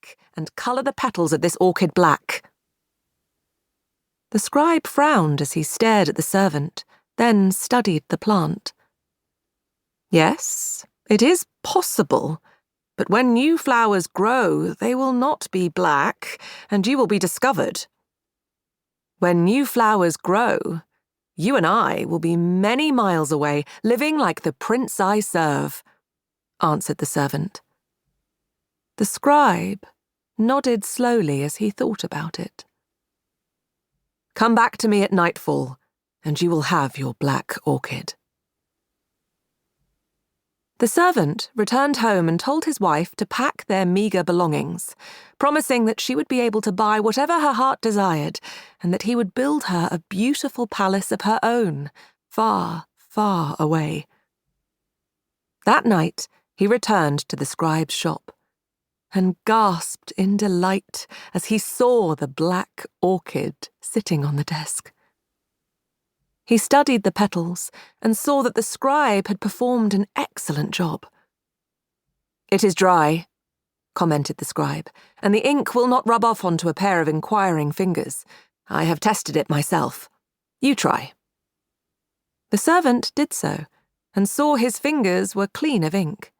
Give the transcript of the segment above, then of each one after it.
quick and colour the petals of this orchid black." The scribe frowned as he stared at the servant, then studied the plant. "Yes, it is possible, but when new flowers grow, they will not be black, and you will be discovered. When new flowers grow, you and I will be many miles away, living like the prince I serve," answered the servant. The scribe nodded slowly as he thought about it. "Come back to me at nightfall, and you will have your black orchid." The servant returned home and told his wife to pack their meagre belongings, promising that she would be able to buy whatever her heart desired, and that he would build her a beautiful palace of her own, far, far away. That night he returned to the scribe's shop, and gasped in delight as he saw the black orchid sitting on the desk. He studied the petals and saw that the scribe had performed an excellent job. "It is dry," commented the scribe, "and the ink will not rub off onto a pair of inquiring fingers. I have tested it myself. You try." The servant did so, and saw his fingers were clean of ink.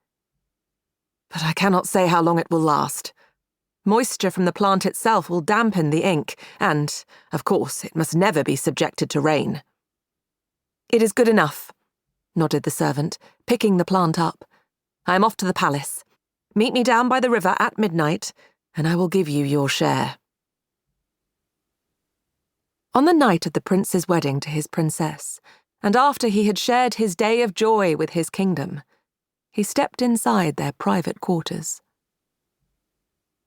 "But I cannot say how long it will last. Moisture from the plant itself will dampen the ink, and, of course, it must never be subjected to rain." "It is good enough," nodded the servant, picking the plant up. "I am off to the palace. Meet me down by the river at midnight, and I will give you your share." On the night of the prince's wedding to his princess, and after he had shared his day of joy with his kingdom, he stepped inside their private quarters.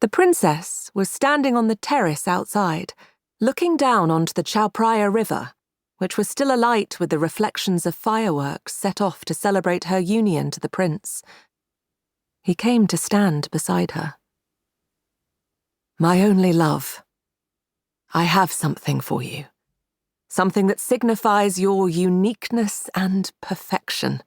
The princess was standing on the terrace outside, looking down onto the Chowpriya River, which was still alight with the reflections of fireworks set off to celebrate her union to the prince. He came to stand beside her. "My only love, I have something for you. Something that signifies your uniqueness and perfection."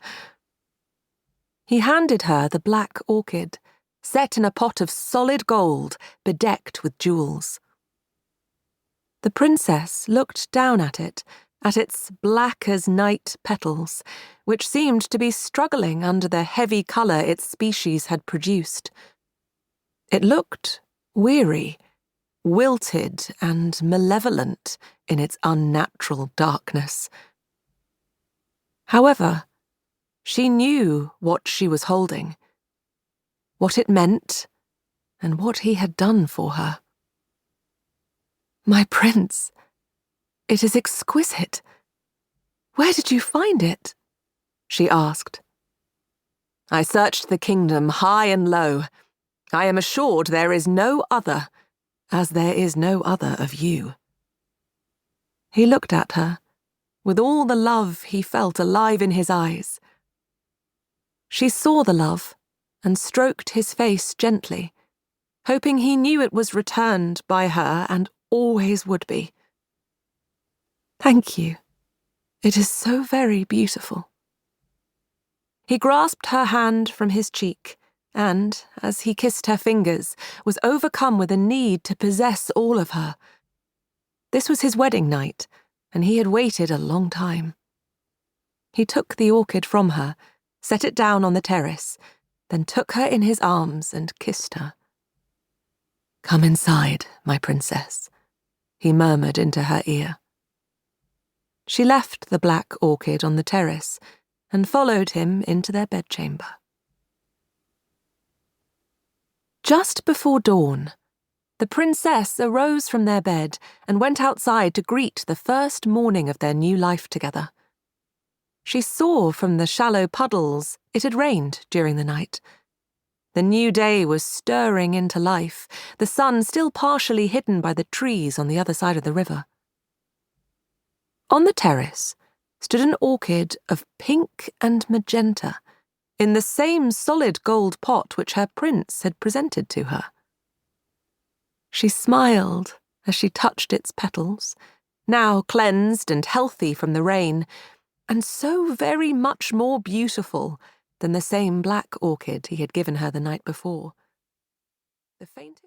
He handed her the black orchid, set in a pot of solid gold, bedecked with jewels. The princess looked down at its black-as-night petals, which seemed to be struggling under the heavy colour its species had produced. It looked weary, wilted and malevolent in its unnatural darkness. However, she knew what she was holding, what it meant, and what he had done for her. "My prince, it is exquisite. Where did you find it?" she asked. "I searched the kingdom high and low. I am assured there is no other, as there is no other of you." He looked at her, with all the love he felt alive in his eyes. She saw the love and stroked his face gently, hoping he knew it was returned by her and always would be. "Thank you. It is so very beautiful." He grasped her hand from his cheek and, as he kissed her fingers, was overcome with a need to possess all of her. This was his wedding night, and he had waited a long time. He took the orchid from her, set it down on the terrace, then took her in his arms and kissed her. "Come inside, my princess," he murmured into her ear. She left the black orchid on the terrace and followed him into their bedchamber. Just before dawn, the princess arose from their bed and went outside to greet the first morning of their new life together. She saw from the shallow puddles it had rained during the night. The new day was stirring into life, the sun still partially hidden by the trees on the other side of the river. On the terrace stood an orchid of pink and magenta, in the same solid gold pot which her prince had presented to her. She smiled as she touched its petals, now cleansed and healthy from the rain, and so very much more beautiful than the same black orchid he had given her the night before. The faintest